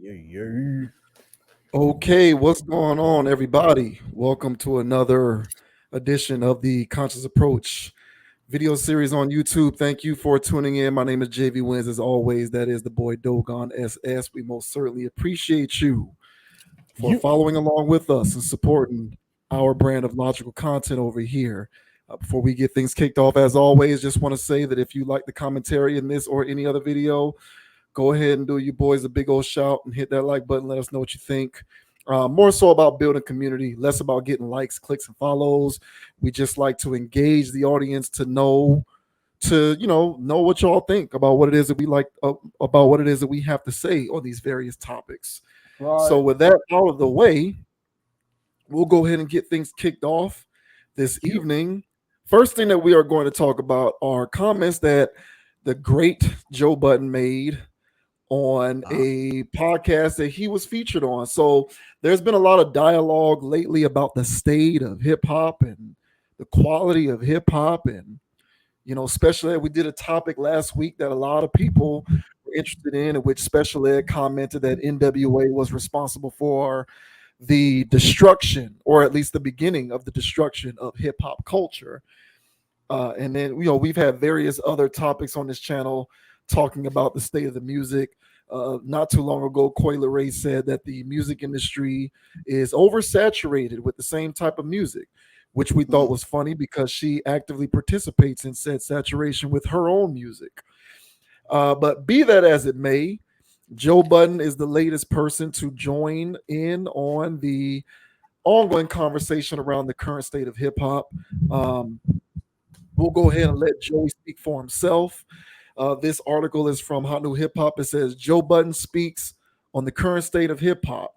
Yeah. Okay, what's going on, everybody? Welcome to another edition of the Conscious Approach video series on YouTube. Thank you for tuning in. My name is JV Wins. As always, that is the boy Dogon SS. We most certainly appreciate you for You. following along with us and supporting our brand of logical content over here. Before we get things kicked off, as always, just want to say that if you like the commentary in this or any other video, go ahead and do you boys a big old shout and hit that like button. Let us know what you think. More so about building community, less about getting likes, clicks, and follows. We just like to engage the audience to know what y'all think about what it is that we like, about what it is that we have to say on these various topics. Right. So with that out of the way, we'll go ahead and get things kicked off this You. evening. First thing that we are going to talk about are comments that the great Joe Budden made on a podcast that he was featured on. So there's been a lot of dialogue lately about the state of hip hop and the quality of hip hop. And, Special Ed, we did a topic last week that a lot of people were interested in which Special Ed commented that NWA was responsible for the destruction, or at least the beginning of the destruction of hip hop culture. And then, we've had various other topics on this channel talking about the state of the music. Not too long ago, Coi Leray said that the music industry is oversaturated with the same type of music, which we thought was funny because she actively participates in said saturation with her own music. But be that as it may, Joe Budden is the latest person to join in on the ongoing conversation around the current state of hip hop. Um, we'll go ahead and let Joey speak for himself. This article is from Hot New Hip Hop. It says Joe Budden speaks on the current state of hip hop.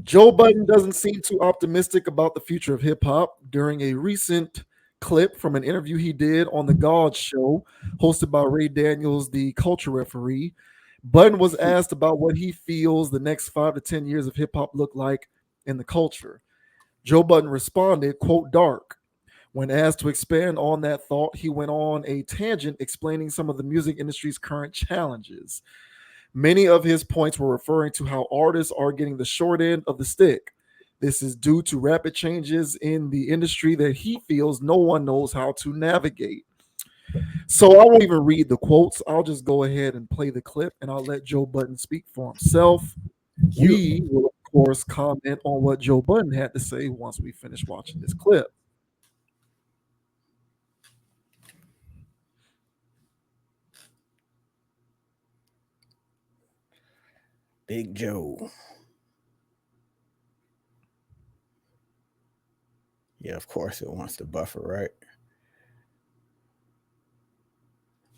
Joe Budden doesn't seem too optimistic about the future of hip hop. During a recent clip from an interview he did on The God Show, hosted by Ray Daniels, the culture referee, Budden was asked about what he feels the next 5 to 10 years of hip hop look like in the culture. Joe Budden responded, quote, dark. When asked to expand on that thought, he went on a tangent explaining some of the music industry's current challenges. Many of his points were referring to how artists are getting the short end of the stick. This is due to rapid changes in the industry that he feels no one knows how to navigate. So I won't even read the quotes. I'll just go ahead and play the clip and I'll let Joe Budden speak for himself. You. We will, of course, comment on what Joe Budden had to say once we finish watching this clip. Big Joe. Yeah, of course it wants to buffer, right?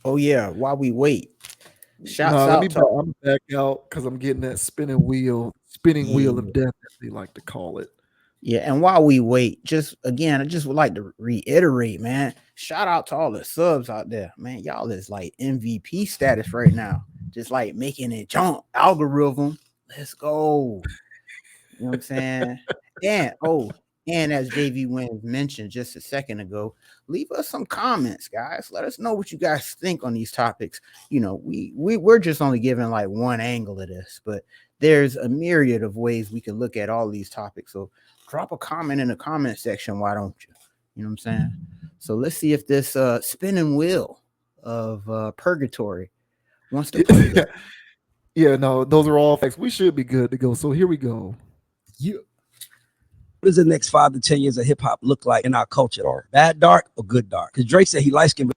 Oh yeah, while we wait. Shouts Let me out back, to I'm back out because I'm getting that spinning wheel of yeah. death, as they like to call it. Yeah, and while we wait, just again, I just would like to reiterate, man. Shout out to all the subs out there, man. Y'all is like MVP status right now. Just like making it jump algorithm. Let's go. You know what I'm saying? And as JV Wins mentioned just a second ago, leave us some comments, guys. Let us know what you guys think on these topics. You know, we're just only giving like one angle of this, but there's a myriad of ways we can look at all these topics. So drop a comment in the comment section, why don't you? You know what I'm saying? So let's see if this spinning wheel of purgatory wants to play. Yeah, no, those are all facts. We should be good to go. So here we go. Yeah. What does the next 5 to 10 years of hip hop look like in our culture? Bad dark or good dark? Because Drake said he light skinned.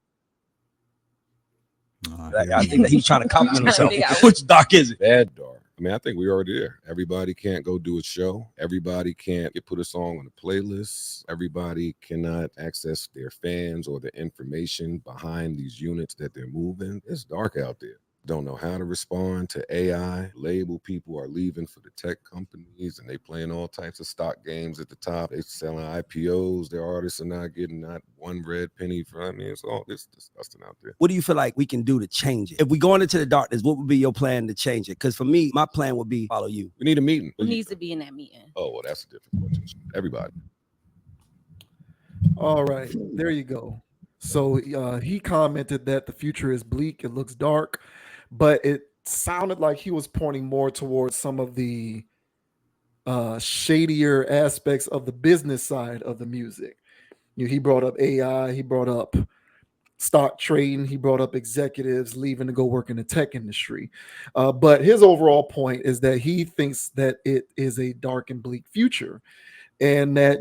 I think that he's trying to compliment himself. Which dark is it? Bad dark. I mean, I think we already there. Everybody can't go do a show. Everybody can't put a song on a playlist. Everybody cannot access their fans or the information behind these units that they're moving. It's dark out there. Don't know how to respond to AI. Label people are leaving for the tech companies and they playing all types of stock games at the top. They selling IPOs. Their artists are not getting not one red penny from. I mean, it's all this disgusting out there. What do you feel like we can do to change it? If we're going into the darkness, what would be your plan to change it? Because for me, my plan would be follow you. We need a meeting. Who needs to be in that meeting? Oh, well, that's a different question. Everybody. All right, there you go. So he commented that the future is bleak, it looks dark, but sounded like he was pointing more towards some of the shadier aspects of the business side of the music. He brought up AI, he brought up stock trading, he brought up executives leaving to go work in the tech industry. But his overall point is that he thinks that it is a dark and bleak future, and that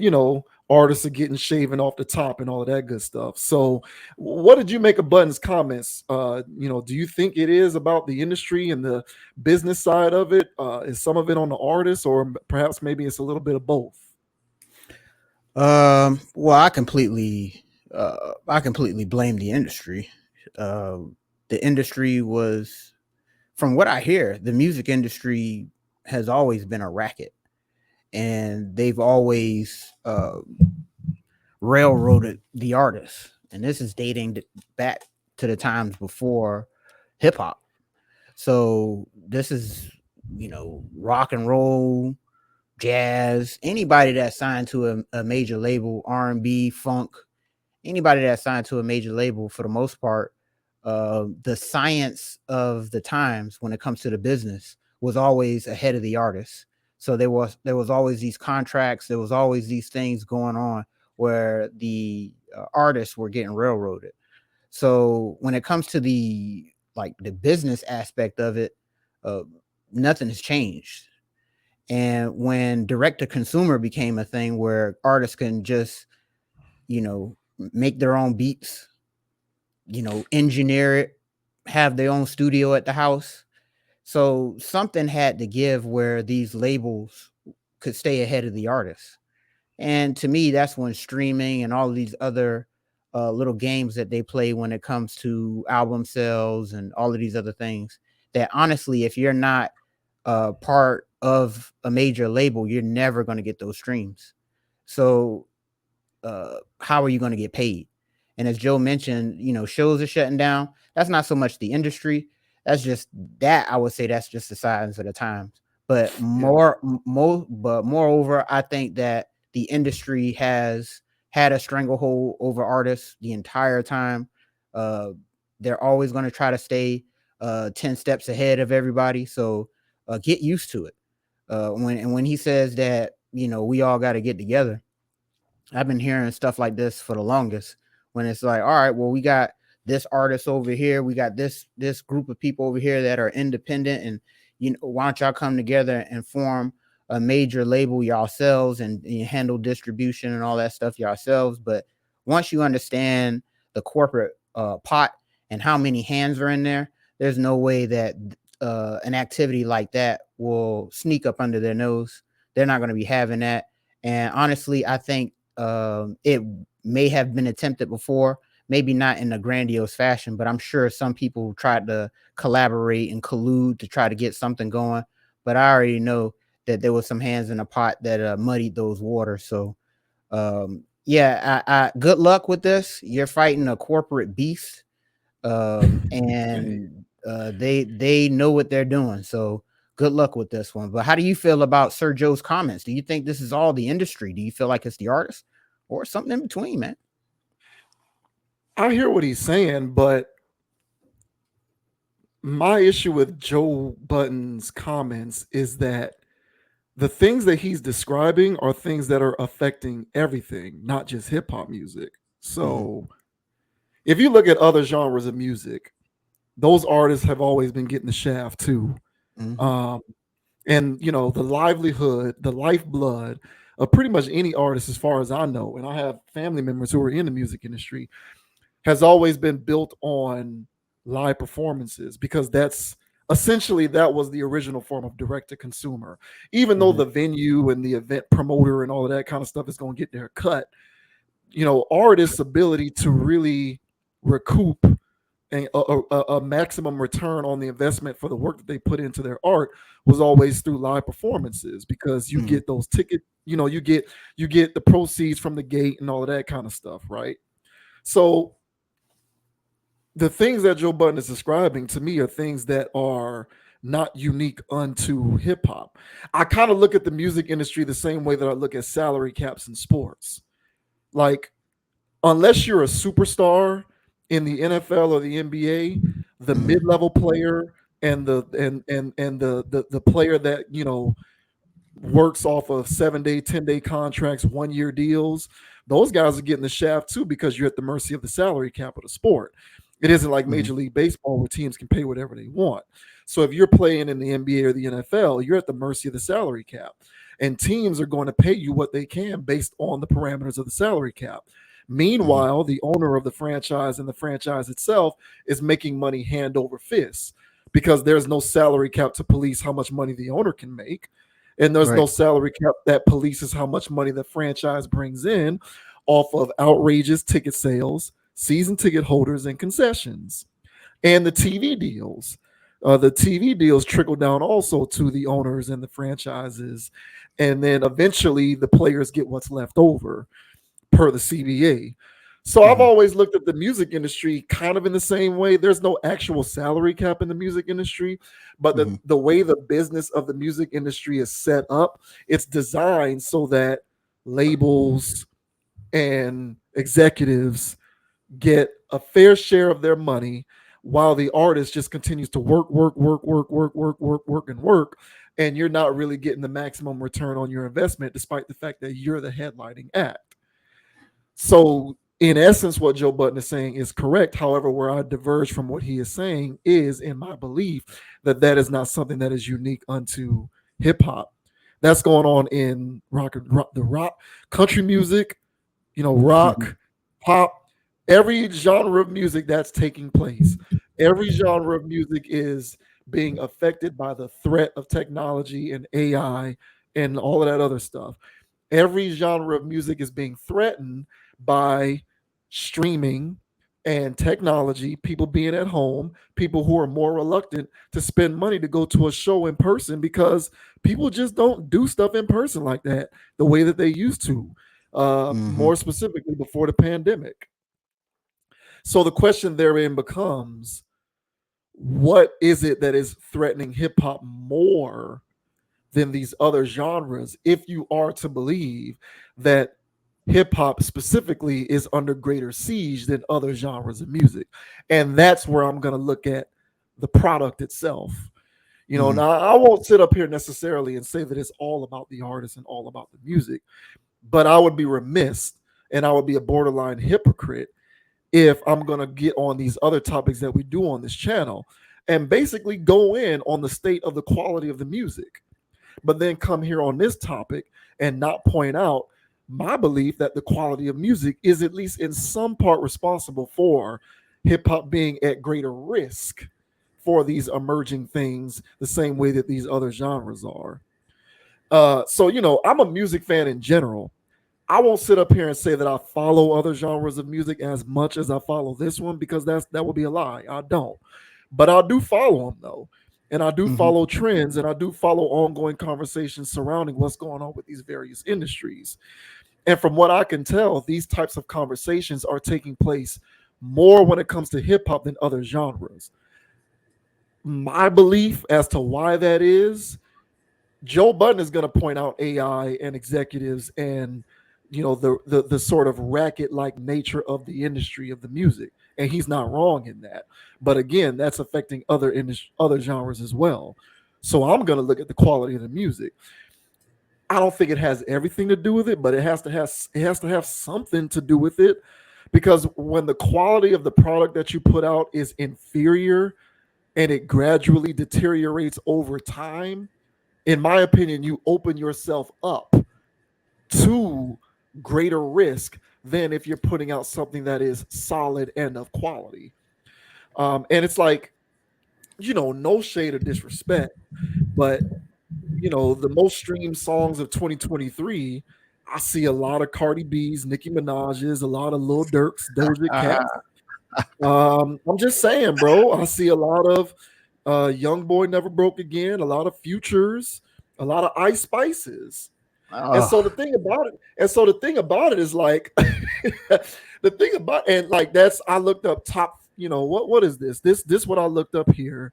artists are getting shaven off the top and all of that good stuff. So what did you make of Budden's comments? Do you think it is about the industry and the business side of it? Is some of it on the artist, or perhaps maybe it's a little bit of both? Well, I completely blame the industry. The industry was, from what I hear, the music industry has always been a racket, and they've always railroaded the artists. And this is dating back to the times before hip hop. So this is, rock and roll, jazz, anybody that's signed to a major label, R&B, funk, anybody that's signed to a major label, for the most part, the science of the times when it comes to the business was always ahead of the artists. So there was always these contracts, there was always these things going on where the artists were getting railroaded. So when it comes to the business aspect of it, nothing has changed. And when direct to consumer became a thing where artists can just, make their own beats, engineer it, have their own studio at the house. So something had to give where these labels could stay ahead of the artists. And to me, that's when streaming and all of these other little games that they play when it comes to album sales and all of these other things, that honestly, if you're not part of a major label, you're never going to get those streams. So how are you going to get paid? And as Joe mentioned, shows are shutting down. That's not so much the industry. That's just that, I would say that's just the signs of the times. But moreover, I think that the industry has had a stranglehold over artists the entire time. They're always going to try to stay 10 steps ahead of everybody. So get used to it. When he says that, we all got to get together, I've been hearing stuff like this for the longest, when it's like, all right, well, we got this artist over here, we got this group of people over here that are independent, and why don't y'all come together and form a major label yourselves, and you handle distribution and all that stuff yourselves. But once you understand the corporate pot and how many hands are in there, there's no way that an activity like that will sneak up under their nose. They're not going to be having that. And honestly, I think it may have been attempted before, maybe not in a grandiose fashion, but I'm sure some people tried to collaborate and collude to try to get something going. But I already know that there was some hands in the pot that muddied those waters. So I good luck with this. You're fighting a corporate beast, and they know what they're doing. So good luck with this one. But how do you feel about Sir Joe's comments? Do you think this is all the industry? Do you feel like it's the artist, or something in between, man? I hear what he's saying, but my issue with Joe Budden's comments is that the things that he's describing are things that are affecting everything, not just hip hop music. So if you look at other genres of music, those artists have always been getting the shaft too. And the livelihood, the lifeblood of pretty much any artist, as far as I know, and I have family members who are in the music industry, has always been built on live performances, because that was the original form of direct to consumer. Even though the venue and the event promoter and all of that kind of stuff is going to get their cut, artists' ability to really recoup a maximum return on the investment for the work that they put into their art was always through live performances, because you get those ticket, you get the proceeds from the gate and all of that kind of stuff, right? So the things that Joe Budden is describing to me are things that are not unique unto hip hop. I kind of look at the music industry the same way that I look at salary caps in sports. Like, unless you're a superstar in the NFL or the NBA, the mid-level player and the player that, you know, works off of 7-day, 10-day contracts, 1-year deals, those guys are getting the shaft too, because you're at the mercy of the salary cap of the sport. It isn't like Major League Baseball where teams can pay whatever they want. So if you're playing in the NBA or the NFL, you're at the mercy of the salary cap. And teams are going to pay you what they can based on the parameters of the salary cap. Meanwhile, the owner of the franchise and the franchise itself is making money hand over fist, because there's no salary cap to police how much money the owner can make. And there's no salary cap that polices how much money the franchise brings in off of outrageous ticket sales, season ticket holders, and concessions. And the TV deals. The TV deals trickle down also to the owners and the franchises. And then eventually the players get what's left over per the CBA. So I've always looked at the music industry kind of in the same way. There's no actual salary cap in the music industry, but the way the business of the music industry is set up, it's designed so that labels and executives get a fair share of their money, while the artist just continues to work, and you're not really getting the maximum return on your investment, despite the fact that you're the headlining act. So in essence, what Joe Budden is saying is correct. However, where I diverge from what he is saying is in my belief that that is not something that is unique unto hip hop. That's going on in rock, country music, you know, rock, pop, every genre of music that's taking place. Every genre of music is being affected by the threat of technology and AI and all of that other stuff. Every genre of music is being threatened by streaming and technology, people being at home, people who are more reluctant to spend money to go to a show in person, because people just don't do stuff in person like that the way that they used to, more specifically before the pandemic. So the question therein becomes, what is it that is threatening hip hop more than these other genres, if you are to believe that hip hop specifically is under greater siege than other genres of music? And that's where I'm going to look at the product itself. You know, now I won't sit up here necessarily and say that it's all about the artist and all about the music, but I would be remiss and I would be a borderline hypocrite if I'm going to get on these other topics that we do on this channel and basically go in on the state of the quality of the music, but then come here on this topic and not point out my belief that the quality of music is at least in some part responsible for hip hop being at greater risk for these emerging things, the same way that these other genres are. So, you know, I'm a music fan in general. I won't sit up here and say that I follow other genres of music as much as I follow this one, because that would be a lie. I don't. But I do follow them though. And I do follow trends, and I do follow ongoing conversations surrounding what's going on with these various industries. And from what I can tell, these types of conversations are taking place more when it comes to hip hop than other genres. My belief as to why that is, Joe Budden is going to point out AI and executives and, you know, the sort of racket-like nature of the industry of the music, and he's not wrong in that. But again, that's affecting other genres as well. So I'm going to look at the quality of the music. I don't think it has everything to do with it, but it has to have something to do with it, because when the quality of the product that you put out is inferior and it gradually deteriorates over time, in my opinion, you open yourself up to greater risk than if you're putting out something that is solid and of quality. And it's like, you know, no shade or disrespect, but, you know, the most streamed songs of 2023, I see a lot of Cardi B's, Nicki Minaj's, a lot of Lil Durk's, Doja Cat. I'm just saying, bro. I see a lot of Young Boy Never Broke Again, a lot of Futures, a lot of Ice Spices. And so the thing about it is like the thing about, and like that's, I looked up top, you know, what is this? This what I looked up here.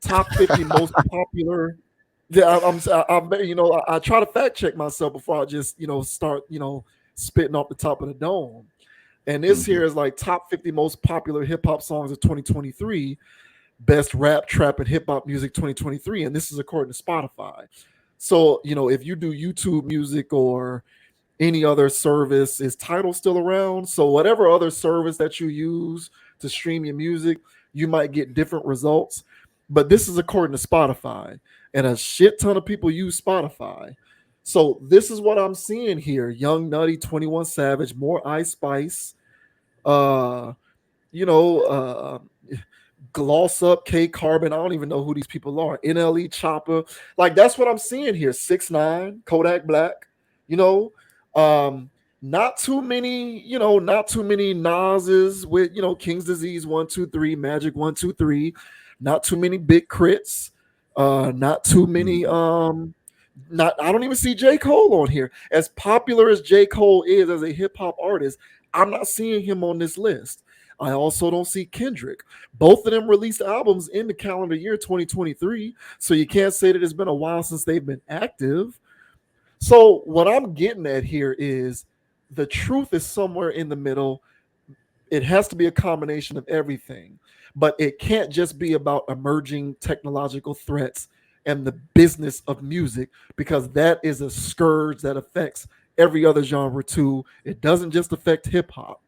Top 50 most popular. Yeah, I'm you know, I try to fact check myself before I just, you know, start, you know, spitting off the top of the dome. And this here is like top 50 most popular hip hop songs of 2023. best rap, trap, and hip hop music 2023, and this is according to Spotify. So, if you do YouTube music or any other service, is Tidal still around? So whatever other service that you use to stream your music, you might get different results. But this is according to Spotify, and a shit ton of people use Spotify. So this is what I'm seeing here: Young Nutty, 21 Savage, more Ice Spice, uh, you know, uh, Gloss Up, K Carbon. I don't even know who these people are. NLE Chopper, like that's what I'm seeing here. 6ix9ine, Kodak Black, you know. Not too many, not too many Nas's with, King's Disease 123, Magic 123, not too many Big Crits, not too many, I don't even see J. Cole on here. As popular as J. Cole is as a hip-hop artist, I'm not seeing him on this list. I also don't see Kendrick. Both of them released albums in the calendar year 2023, so you can't say that it's been a while since they've been active. So what I'm getting at here is the truth is somewhere in the middle. It has to be a combination of everything, but it can't just be about emerging technological threats and the business of music, because that is a scourge that affects every other genre too. It doesn't just affect hip hop.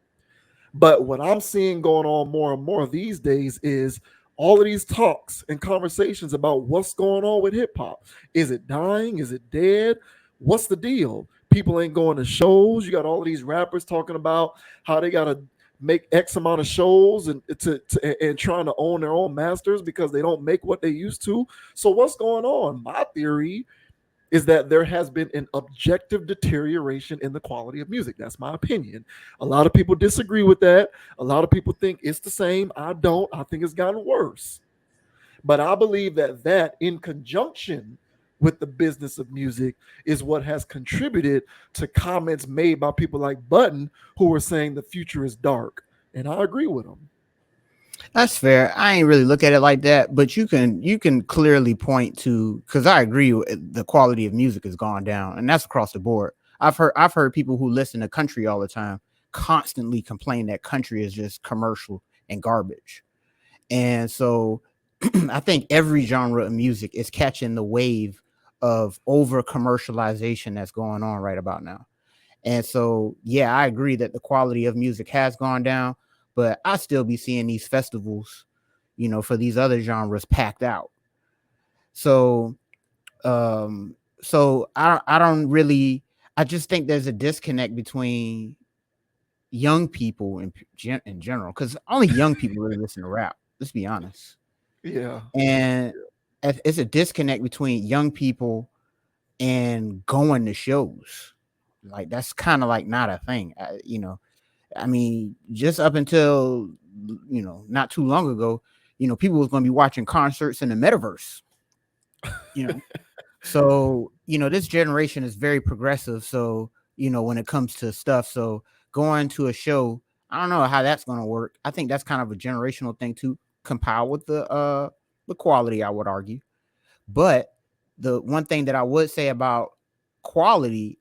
But what I'm seeing going on more and more these days is all of these talks and conversations about what's going on with hip hop. Is it dying? Is it dead? What's the deal? People ain't going to shows. You got all of these rappers talking about how they got to make X amount of shows and trying to own their own masters because they don't make what they used to. So what's going on? My theory is that there has been an objective deterioration in the quality of music. That's my opinion. A lot of people disagree with that. A lot of people think it's the same. I don't. I think it's gotten worse. But I believe that in conjunction with the business of music is what has contributed to comments made by people like Budden, who were saying the future is dark. And I agree with them. That's fair. I ain't really look at it like that, but you can clearly point to, because I agree the quality of music has gone down, and that's across the board. I've heard people who listen to country all the time constantly complain that country is just commercial and garbage. And so I think every genre of music is catching the wave of over commercialization that's going on right about now. And so, yeah, I agree that the quality of music has gone down, but I still be seeing these festivals, for these other genres packed out. So, I don't really, I just think there's a disconnect between young people in general, because only young people really listen to rap. Let's be honest. Yeah. And it's a disconnect between young people and going to shows. Like that's kind of like not a thing, I mean, just up until, not too long ago, people was going to be watching concerts in the metaverse, So, this generation is very progressive. So, when it comes to stuff, so going to a show, I don't know how that's going to work. I think that's kind of a generational thing to compile with the quality, I would argue. But the one thing that I would say about quality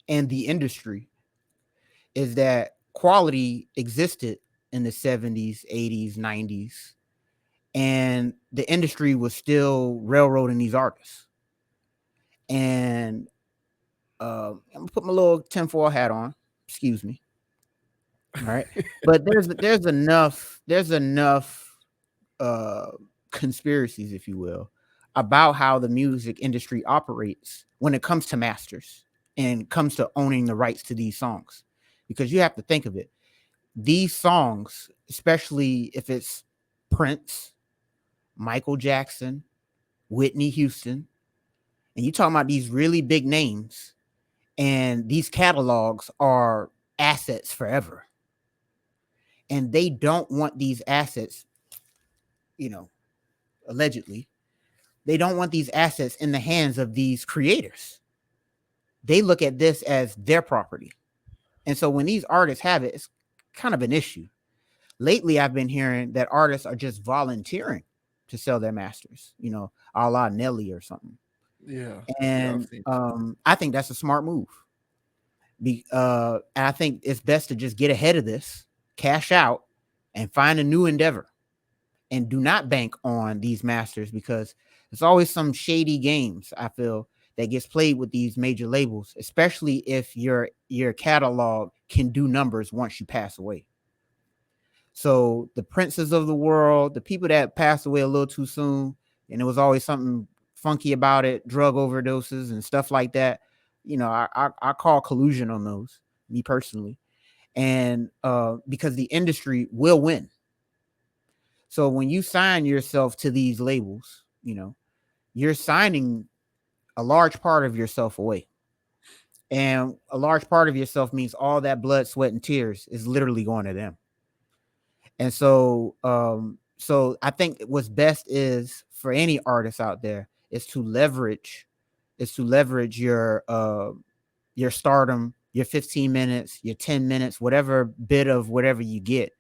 and the industry is that quality existed in the 70s, 80s, 90s, and the industry was still railroading these artists. And I'm gonna put my little tinfoil hat on. Excuse me. All right, but there's enough conspiracies, if you will, about how the music industry operates when it comes to masters and comes to owning the rights to these songs. Because you have to think of it. These songs, especially if it's Prince, Michael Jackson, Whitney Houston, and you talking about these really big names, and these catalogs are assets forever. And they don't want these assets, allegedly, they don't want these assets in the hands of these creators. They look at this as their property. And so when these artists have it, it's kind of an issue. Lately, I've been hearing that artists are just volunteering to sell their masters, a la Nelly or something. Yeah. And I think that's a smart move. I think it's best to just get ahead of this, cash out, and find a new endeavor. and do not bank on these masters, because there's always some shady games, I feel, that gets played with these major labels, especially if your catalog can do numbers once you pass away. So the Princes of the world, the people that passed away a little too soon, and it was always something funky about it, drug overdoses and stuff like that. You know, I call collusion on those, me personally. And because the industry will win. So when you sign yourself to these labels, you know, you're signing a large part of yourself away. And a large part of yourself means all that blood, sweat, and tears is literally going to them. And so so I think what's best is for any artist out there is to leverage your stardom, your 15 minutes, your 10 minutes, whatever bit of whatever you get,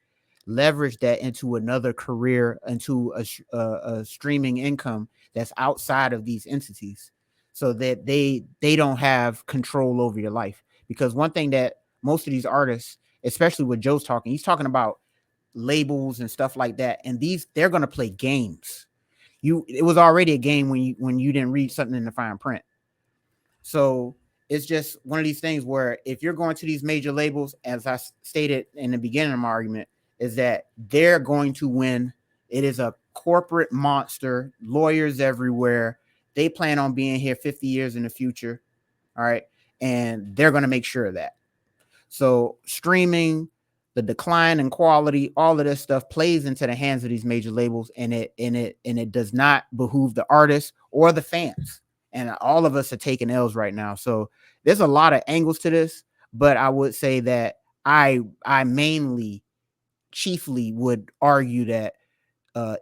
leverage that into another career, into a streaming income that's outside of these entities, so that they don't have control over your life. Because one thing that most of these artists, especially with Joe's talking, he's talking about labels and stuff like that, and they're going to play games. It was already a game when you didn't read something in the fine print. So it's just one of these things where if you're going to these major labels, as I stated in the beginning of my argument, is that they're going to win. It is a corporate monster, lawyers everywhere. They plan on being here 50 years in the future. All right. And they're going to make sure of that. So streaming, the decline in quality, all of this stuff plays into the hands of these major labels, and it does not behoove the artists or the fans. And all of us are taking L's right now. So there's a lot of angles to this, but I would say that I chiefly would argue that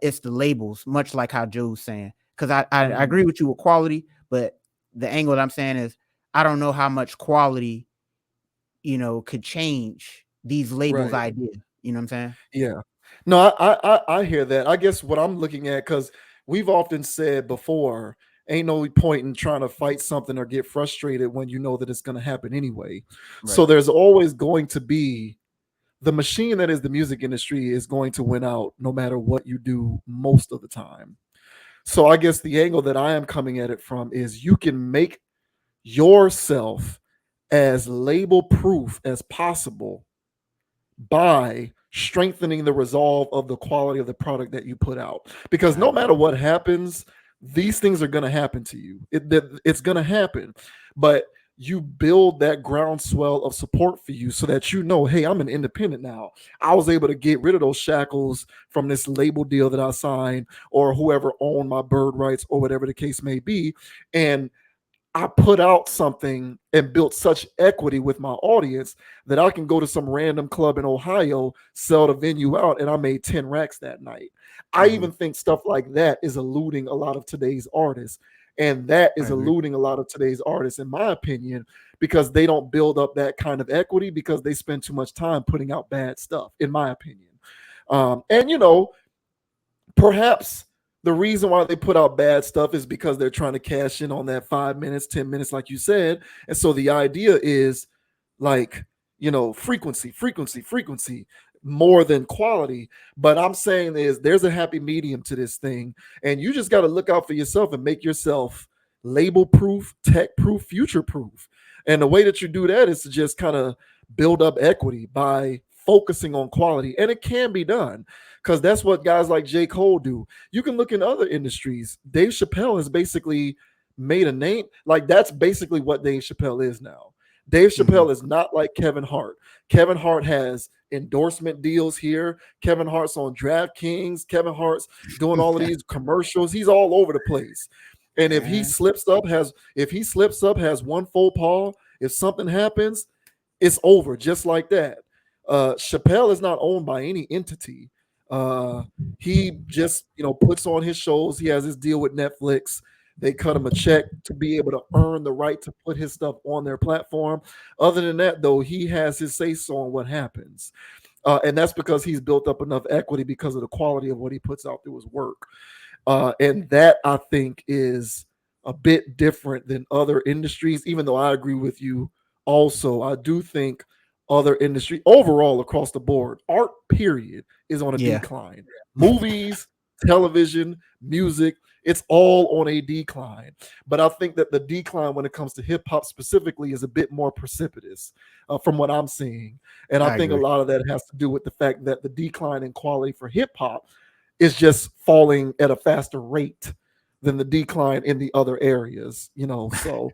it's the labels, much like how Joe's saying, because I agree with you with quality, but the angle that I'm saying is I don't know how much quality, you know, could change these labels' idea. You know what I'm saying? Yeah. No, I hear that. I guess what I'm looking at, because we've often said before, ain't no point in trying to fight something or get frustrated when you know that it's going to happen anyway. Right. So there's always going to be the machine that is the music industry is going to win out no matter what you do most of the time. So I guess the angle that I am coming at it from is you can make yourself as label proof as possible by strengthening the resolve of the quality of the product that you put out. Because no matter what happens, these things are going to happen to you. It's going to happen. But you build that groundswell of support for you so that you know, hey, I'm an independent now. I was able to get rid of those shackles from this label deal that I signed, or whoever owned my bird rights, or whatever the case may be. And I put out something and built such equity with my audience that I can go to some random club in Ohio, sell the venue out, and I made 10 racks that night. I even think stuff like that is eluding a lot of today's artists. And that is eluding a lot of today's artists, in my opinion, because they don't build up that kind of equity because they spend too much time putting out bad stuff, in my opinion. And, you know, perhaps the reason why they put out bad stuff is because they're trying to cash in on that 5 minutes, 10 minutes, like you said. And so the idea is like, you know, frequency more than quality. But I'm saying is there's a happy medium to this thing. And you just got to look out for yourself and make yourself label proof, tech proof, future proof. And the way that you do that is to just kind of build up equity by focusing on quality. And it can be done, because that's what guys like J. Cole do. You can look in other industries. Dave Chappelle has basically made a name. Like, that's basically what Dave Chappelle is now. Dave Chappelle is not like Kevin Hart. Kevin Hart has endorsement deals here. Kevin Hart's on DraftKings. Kevin Hart's doing all of these commercials. He's all over the place. And if he slips up, has one faux pas, if something happens, it's over just like that. Chappelle is not owned by any entity. He just, you know, puts on his shows. He has his deal with Netflix. They cut him a check to be able to earn the right to put his stuff on their platform. Other than that, though, he has his say-so on what happens. And that's because he's built up enough equity because of the quality of what he puts out through his work. And that, I think, is a bit different than other industries, even though I agree with you also. I do think other industry overall across the board, art period, is on a decline. Movies, television, music, it's all on a decline. But I think that the decline when it comes to hip hop specifically is a bit more precipitous from what I'm seeing. And I think agree. a lot of that has to do with the fact that the decline in quality for hip hop is just falling at a faster rate than the decline in the other areas, you know. So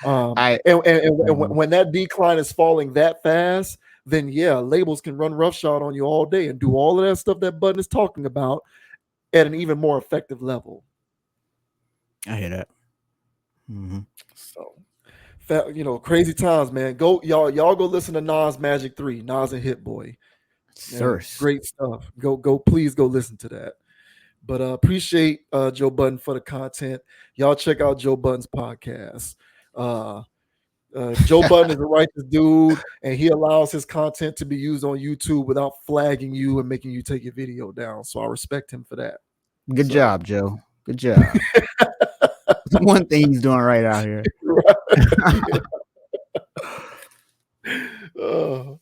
when that decline is falling that fast, then yeah, labels can run roughshod on you all day and do all of that stuff that Budden is talking about at an even more effective level. I hear that. So, you know, crazy times, man. Go y'all go listen to Nas Magic 3, Nas and Hit Boy. Sir, great stuff. Please go listen to that. But appreciate Joe Budden for the content. Y'all check out Joe Budden's podcast. Joe Budden is a righteous dude, and he allows his content to be used on YouTube without flagging you and making you take your video down. So I respect him for that. Good job, Joe. Good job. One thing he's doing right out here. Right.